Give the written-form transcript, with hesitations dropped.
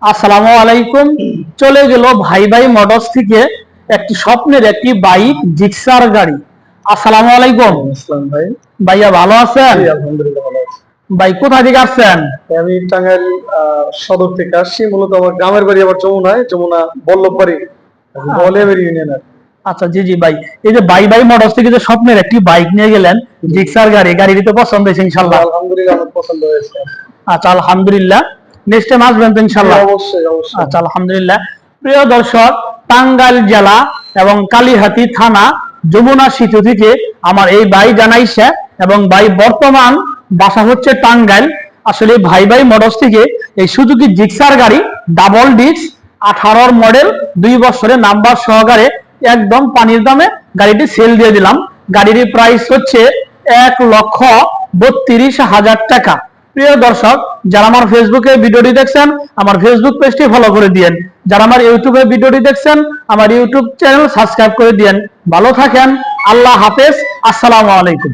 আসসালামু আলাইকুম। চলে গেল ভাই ভাই মোটরস থেকে একটি স্বপ্নের একটি বাইক জিক্সার গাড়ি। আসসালামু আলাইকুম। ইসলাম ভাই। ভাইয়া ভালো আছেন? জি, আলহামদুলিল্লাহ ভালো আছি। ভাই কোথা থেকে আসছেন? আমি টাঙ্গাইল সদর থেকে আসছি। মূলত আমার গ্রামের বাড়ি আবার যমুনায়, যমুনা বল্লভবাড়ি বলিয়াবাড়ি ইউনিয়নের। আচ্ছা, জি জি ভাই, এই যে ভাই ভাই মোটরস থেকে যে স্বপ্নের একটি বাইক নিয়ে গেলেন জিক্সার গাড়ি, গাড়িটি তো পছন্দ হয়েছে ইনশাআল্লাহ? আলহামদুলিল্লাহ আমার পছন্দ হয়েছে। আচ্ছা আলহামদুলিল্লাহ, নেক্সট টাইম আসবেন তো ইনশাআল্লাহ? অবশ্যই অবশ্যই। আচ্ছা আলহামদুলিল্লাহ। প্রিয় দর্শক, টাঙ্গাইল জেলা এবং কালিহাতী থানা যমুনা সেতু থেকে আমার এই ভাই জানাইছে, এবং ভাই বর্তমান বাসা হচ্ছে টাঙ্গাইল। আসলে ভাই ভাই মোটরস থেকে এই সুজুকি জিক্সার গাড়ি ডাবল ডিস্ক 18 মডেল 2 বছরের নাম্বার সহকারে একদম পানির দামে গাড়িটি সেল দিয়ে দিলাম। গাড়ির প্রাইস হচ্ছে 1,32,000 টাকা। প্রিয় দর্শক, যারা আমার ফেসবুকে ভিডিওটি দেখছেন আমার ফেসবুক পেজটি ফলো করে দিয়েন, যারা আমার ইউটিউবে ভিডিওটি দেখছেন আমার ইউটিউব চ্যানেল সাবস্ক্রাইব করে দিয়েন। ভালো থাকেন, আল্লাহ হাফেজ, আসসালামু আলাইকুম।